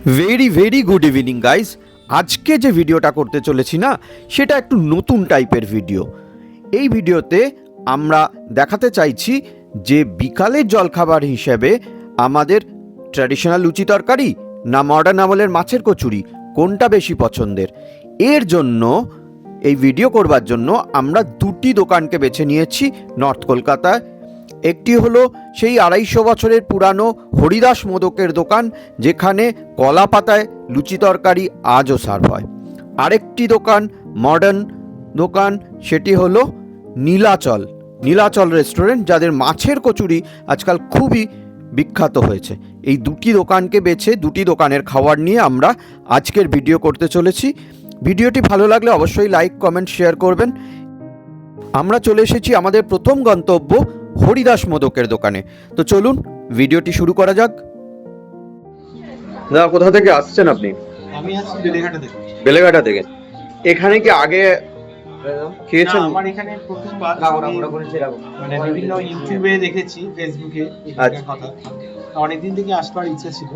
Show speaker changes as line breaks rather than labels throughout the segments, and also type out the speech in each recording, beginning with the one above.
Very very good evening guys. আজকে যে ভিডিওটা করতে চলেছি না, সেটা একটু নতুন টাইপের ভিডিও। এই ভিডিওতে আমরা দেখাতে চাইছি যে বিকালের জলখাবার হিসেবে আমাদের ট্র্যাডিশনাল লুচি তরকারি না মডার্ন আমলের মাছের কচুরি কোনটা বেশি পছন্দের। এর জন্য এই ভিডিও করবার জন্য আমরা দুটি দোকানকে বেছে নিয়েছি নর্থ কলকাতায়। একটি হলো সেই 250 বছরের পুরানো হরিদাস মোদকের দোকান, যেখানে কলা পাতায় লুচি তরকারি আজও সার্ভ হয়। আরেকটি দোকান মডার্ন দোকান, সেটি হলো নীলাচল রেস্টুরেন্ট, যাদের মাছের কচুরি আজকাল খুবই বিখ্যাত হয়েছে। এই দুটি দোকানকে বেছে দুটি দোকানের খাবার নিয়ে আমরা আজকের ভিডিও করতে চলেছি। ভিডিওটি ভালো লাগলে অবশ্যই লাইক কমেন্ট শেয়ার করবেন। আমরা চলে এসেছি আমাদের প্রথম গন্তব্য হরিদাস মোদকের দোকানে। তো চলুন ভিডিওটি শুরু করা যাক। দাদা, কোথা থেকে আসছেন আপনি?
আমি আসছি বেলেঘাটা থেকে।
বেলেঘাটা থেকে। এখানে কি আগে খেয়েছেন?
না, আমার এখানে প্রথমবার মানে বিভিন্ন ইউটিউবে দেখেছি, ফেসবুকে এখানকার কথা। অনেকদিন থেকে আসবার ইচ্ছা ছিল।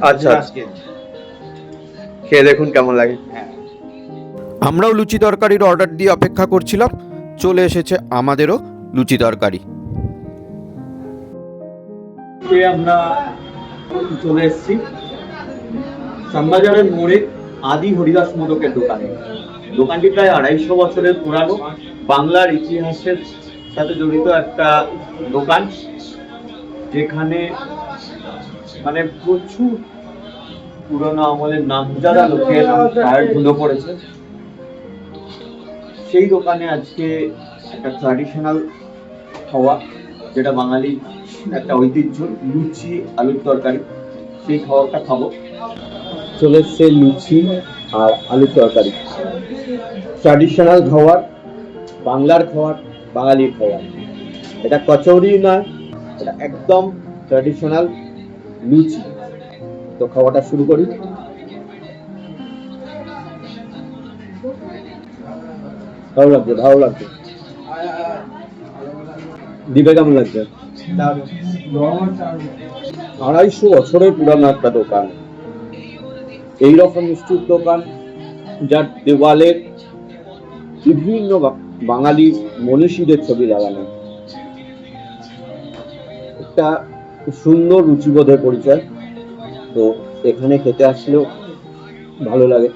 আচ্ছা,
আজকে
খেয়ে দেখুন কেমন লাগে।
হ্যাঁ,
আমরাও লুচি তরকারির অর্ডার দিয়ে অপেক্ষা করছিলাম। চলে এসেছে আমাদেরও লুচি তরকারি।
আমরা চলে এসেছি শ্যামবাজারের মোড়ে আদি হরিদাস মোদকের দোকানে। দোকানটি প্রায় 250 বছরের পুরানো, বাংলার ইতিহাসের সাথে জড়িত একটা দোকান, যেখানে মানে প্রচুর পুরোনো আমলের নামজাদা লোকের পায়ের ধুলো পড়েছে। সেই দোকানে আজকে একটা ট্র্যাডিশনাল খাওয়া, যেটা বাঙালি একটা ঐতিহ্য, লুচি আলুর তরকারি, সেই খাবারটা খাবো। চলে এসছে লুচি আর আলুর তরকারি, ট্র্যাডিশনাল খাবার, বাংলার খাবার, বাঙালির খাবার। এটা কচৌরি নয়, এটা একদম ট্র্যাডিশনাল লুচি। তো খাওয়াটা শুরু করি। ভালো লাগছে। দিবে কেমন লাগছে? 250 বছরের পুরানো একটা দোকান। এইরকম মিষ্টির দোকান, যার দেওয়ালে বিভিন্ন বাঙালি মনীষীদের ছবি লাগানো, একটা সুন্দর রুচিবোধের পরিচয়। তো এখানে খেতে আসলেও ভালো লাগে।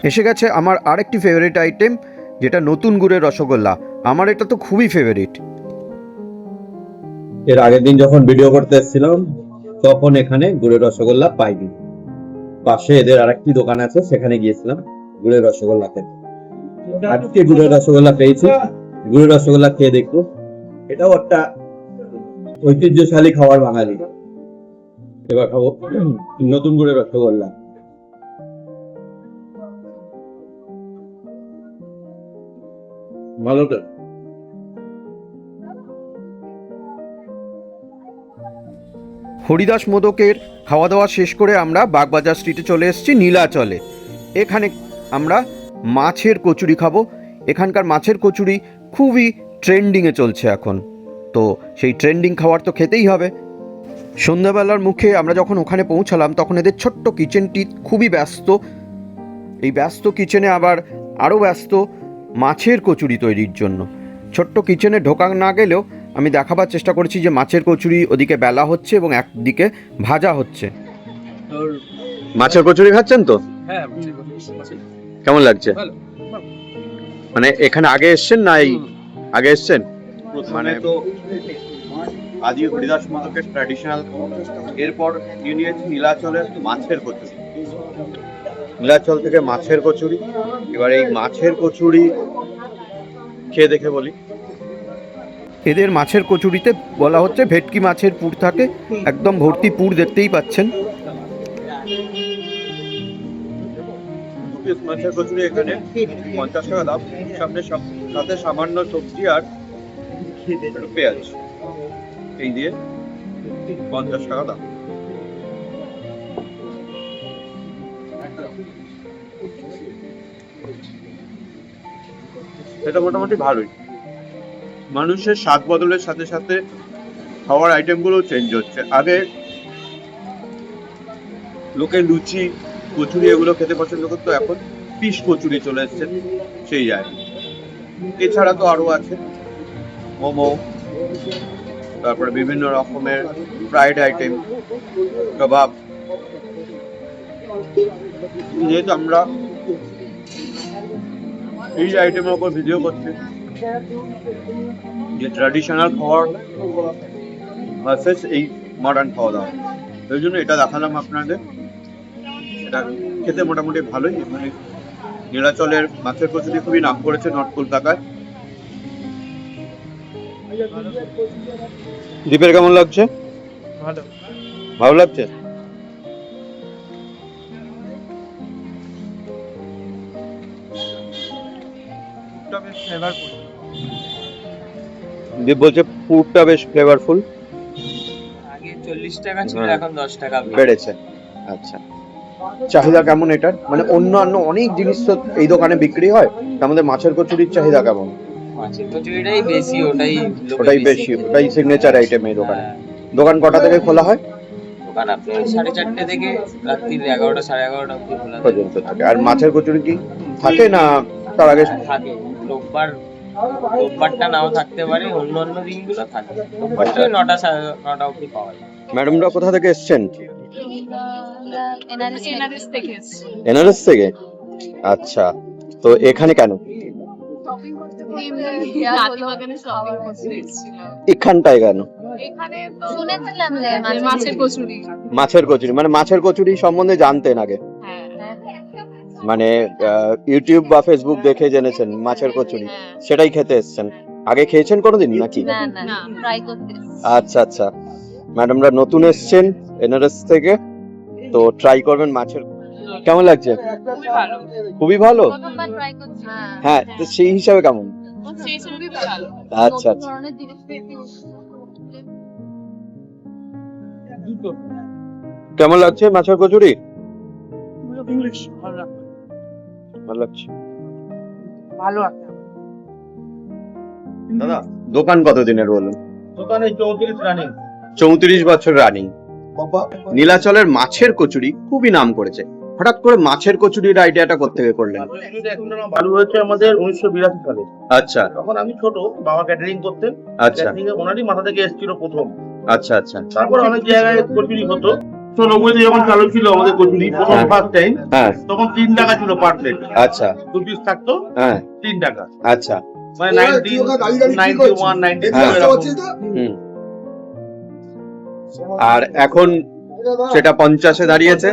এসে গেছে আমার আরেকটি ফেভারিট আইটেম, যেটা নতুন গুড়ের রসগোল্লা। আমার এটা তো খুবই ফেভারিট।
এর আগের দিন যখন ভিডিও করতে এসেছিলাম, তখন এখানে গুড়ের রসগোল্লা পাইনি। পাশে এদের আরেকটি দোকান আছে, সেখানে গিয়েছিলাম গুড়ের রসগোল্লা খেতে। আজকে গুড়ের রসগোল্লা পেয়েছি, গুড়ের রসগোল্লা খেয়ে দেখবো। এটাও একটা ঐতিহ্যশালী খাবার বাঙালি। এবার খাবো নতুন গুড়ের রসগোল্লা। ভালো তো।
হরিদাস মোদকের খাওয়া দাওয়া শেষ করে আমরা বাগবাজার স্ট্রিটে চলে এসেছি নীলাচলে। এখানে আমরা মাছের কচুরি খাবো। এখানকার মাছের কচুরি খুবই ট্রেন্ডিংয়ে চলছে এখন, তো সেই ট্রেন্ডিং খাবার তো খেতেই হবে। সন্ধ্যাবেলার মুখে আমরা যখন ওখানে পৌঁছালাম, তখন এদের ছোট্ট কিচেনটি খুবই ব্যস্ত। এই ব্যস্ত কিচেনে আবার আরও ব্যস্ত মাছের কচুরি তৈরির জন্য। ছোট্ট কিচেনে ঢোকা না গেলেও আমি দেখাবার চেষ্টা করেছি যে মাছের কচুরি ওদিকে বেলা হচ্ছে এবং একদিকে ভাজা হচ্ছে। মাছের কচুরি খাচ্ছেন তো?
হ্যাঁ,
কেমন লাগছে? মানে এখানে আগে এসছেন না এই আগে এসছেন?
মানে তো আদি হরিদাস মোদকের ট্র্যাডিশনাল, এরপর নিয়ে নিয়েছি নীলাচলের মাছের কচুরি। নীলাচল থেকে মাছের কচুরি। এবার এই মাছের কচুরি খেয়ে দেখে বলি।
এদের মাছের কচুরিতে বলা হচ্ছে ভেটকি মাছের পুর থাকে, একদম ভর্তি পুর, দেখতেই পাচ্ছেন।
মাছের কচুরি এখানে 50 টাকা দাম, সাথে সামান্য সবজি আর পেঁয়াজ, এই দিয়ে 50 টাকা দাম। এটা মোটামুটি ভালোই। মানুষের স্বাদ বদলের সাথে সাথে খাওয়ার আইটেম গুলো চেঞ্জ হচ্ছে। আগে লোকে লুচি কচুরি এগুলো খেতে পছন্দ করতো, এখন পিস কচুরি চলে এসছে সেই জায়গায়। এছাড়া তো আরো আছে মোমো, তারপরে বিভিন্ন রকমের ফ্রাইড আইটেম, কাবাব। যেহেতু আমরা এই আইটেমের উপর ভিডিও করছি, যে ট্র্যাডিশনাল খাবার ভার্সেস এই মডার্ন খাওয়া দাওয়া, ওই জন্য এটা দেখালাম আপনাদের। এটা খেতে মোটামুটি ভালোই। মানে নীলাচলের মাছের কচুরি খুবই নাম করেছে নর্থ কলকাতায়। দীপের কেমন লাগছে?
ভালো।
ভালো লাগছে? দীপ বলছে ফুডটা বেশ ফ্লেভারফুল।
আগে 40 টাকা ছিল,
হ্যাঁ।
এখন 10 টাকা
বেড়েছে। আচ্ছা, চাহিদা কেমন এটার? মানে অন্যান্য অনেক জিনিস তো এই দোকানে বিক্রি হয়, তার মধ্যে মাছের কচুরির চাহিদা কেমন?
মাছের কচুরিটাই বেশি, ওটাই লোকে
ওটাই বেশি, ওটাই সিগনেচার আইটেম এই দোকানে।
হ্যাঁ,
দোকান কটা থেকে খোলা হয়
দোকান আপনার 4:30 থেকে রাত্রির 11টা 11:30 অবধি খোলা থাকে।
পর্যন্ত থাকে? আর মাছের কচুরি কি থাকে না তার আগে?
থাকে রোববারটা নাও থাকতে পারে, অন্য অন্য দিনগুলো থাকে। রোববারটা 9টা 9:30 অবধি পাওয়া যায়।
ম্যাডামরা কোথা থেকে এসেছেন?
এনআরএস থেকে এসেছি।
এনআরএস থেকে? আচ্ছা, তো এখানে কেন?
হাতিবাগানে শপিং করতে এসেছিলাম।
এখানটায় কেন?
এখানে তো শুনেছিলাম যে মাছের কচুরি।
মাছের কচুরি মানে মাছের কচুরি সম্বন্ধে জানতেন আগে?
হ্যাঁ
মানে ইউটিউব বা ফেসবুক দেখে জেনেছেন মাছের কচুরি,
হ্যাঁ।
সেটাই খেতে এসেছেন? আগে খেয়েছেন কোনোদিন নাকি?
না ট্রাই করতে এসেছি।
আচ্ছা আচ্ছা, ম্যাডামরা নতুন এসেছেন এনআরএস থেকে, তো ট্রাই করবেন মাছের। কেমন লাগছে?
খুবই ভালো।
খুবই ভালো।
প্রথমবার ট্রাই করছি।
হ্যাঁ, তো সেই হিসাবে কেমন?
সেই খুবই ভালো।
আচ্ছা
নতুন
আচ্ছা,
ধরনের জিনিস পেয়েছি।
কেমন লাগছে মাছের কচুরি?
ভালো
ভালো লাগছে।
ভালো আছে।
দাদা, দোকান কতদিনের বলুন?
দোকানে 34 রানিং।
34 বছর রানিং। নীলাচলের মাছের কচুরি খুবই নাম করেছে, হঠাৎ করে মাছের কচুরির আইডিয়াটা কোত্থেকে করলেন?
চালু হয়েছে আমাদের 1982 সালে।
আচ্ছা
তখন আমি ছোট, বাবা ক্যাটারিং করতেন।
আচ্ছা
ক্যাটারিং এ ওনারই মাথা থেকে এসেছিল প্রথম।
আচ্ছা আচ্ছা
তারপর অনেক জায়গায় কচুরি হতো। 90 তে যখন চালু ছিল আমাদের কচুরি প্রথম
হ্যাঁ।
ফার্স্ট টাইম,
হ্যাঁ
তখন 3 টাকা ছিল পার প্লেট।
আচ্ছা
2 পিস থাকতো,
হ্যাঁ
3 টাকা।
আচ্ছা
মানে 91, 92
হ্যাঁ।
এরকম।
হুম। আর এখন সেটা 50-এ দাঁড়িয়েছে।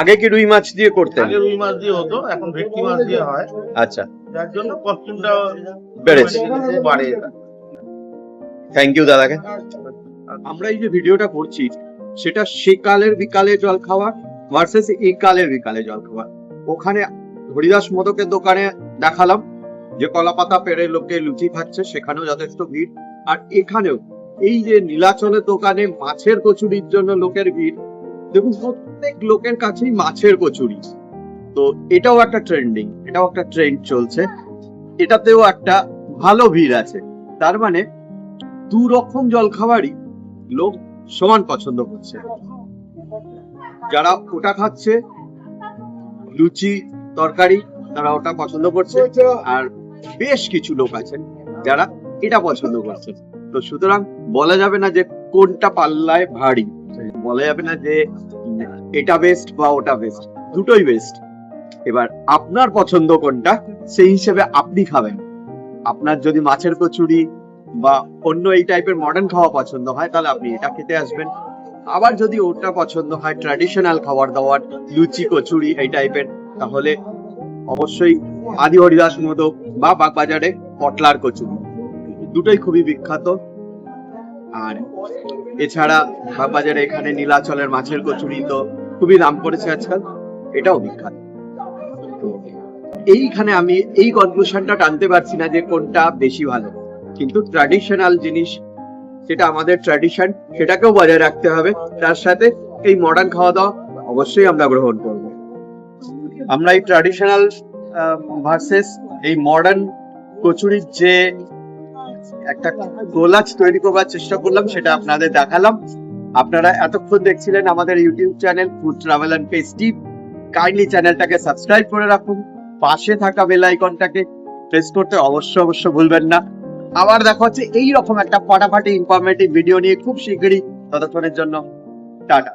আগে কি রুই মাছ দিয়ে করতেন?
আগে রুই মাছ দিয়ে হতো, এখন ভেটকি মাছ দিয়ে হয়,
আচ্ছা,
যার জন্য কস্টিংটা
বেড়েছে।
বাড়ে।
থ্যাংক ইউ দাদাকে। আমরা এই যে ভিডিওটা করছি সেটা সেকালের বিকালে জল খাওয়া ভার্সেস এই কালের বিকালে জল খাওয়া। ওখানে হরিদাস মোদকের দোকানে দেখালাম যে কলাপাতা পেরে লোকে লুচি খাচ্ছে, সেখানেও যথেষ্ট ভিড়। আর এখানেও এই যে নীলাচলের দোকানে মাছের কচুরির জন্য লোকের ভিড়, দেখুন প্রত্যেক লোকের কাছেই মাছের কচুরি। তো এটাও একটা ট্রেন্ডিং, এটাও একটা ট্রেন্ড চলছে, এটাতেও একটা ভালো ভিড় আছে। তার মানে দু রকম জলখাবারই লোক সমান পছন্দ করছে। যারা ওটা খাচ্ছে লুচি তরকারি, তারা ওটা পছন্দ করছে, আর বেশ কিছু লোক আছেন যারা এটা পছন্দ করছে। তো সুতরাং বলা যাবে না যে কোনটা পাল্লায় ভারী, বলা যাবে না যে এটা বেস্ট বা ওটা বেস্ট, দুটোই বেস্ট। এবার আপনার পছন্দ কোনটা সেই হিসেবে আপনি খাবেন। আপনার যদি মাছের কচুরি বা অন্য এই টাইপের মডার্ন খাওয়া পছন্দ হয় তাহলে আপনি এটা খেতে আসবেন। আবার যদি ওটা পছন্দ হয় ট্র্যাডিশনাল খাবার দাবার, লুচি কচুরি এই টাইপের, তাহলে অবশ্যই আদি হরিদাস মোদক বা বাগবাজারে পটলার কচুরি, দুটোই খুবই বিখ্যাত। আর এছাড়া বাগবাজারে এখানে নীলাচলের মাছের কচুরি তো খুবই নাম করেছে আজকাল, এটাও বিখ্যাত। তো এইখানে আমি এই কনক্লুশনটা টানতে পারছি না যে কোনটা বেশি ভালো, কিন্তু ট্র্যাডিশনাল জিনিস যেটা আমাদের ট্র্যাডিশন সেটাকেও বজায় রাখতে হবে, তার সাথে এই মডার্ন খাওয়া দাওয়া অবশ্যই আমরা গ্রহণ করব। আমরা এই ট্র্যাডিশনাল ভার্সেস এই মডার্ন কচুরির যে একটা কোলাজ তৈরি করবার চেষ্টা করলাম সেটা আপনাদের দেখালাম। আপনারা এতক্ষণ দেখছিলেন আমাদের YouTube channel food travel and tasty. Kindly চ্যানেলটাকে সাবস্ক্রাইব করে রাখুন, পাশে থাকা বেল আইকনটাকে প্রেস করতে অবশ্য ভুলবেন না। আবার দেখা হচ্ছে এইরকম একটা ফাটাফাটি ইনফরমেটিভ ভিডিও নিয়ে খুব শীঘ্রই। ততক্ষণের জন্য টাটা।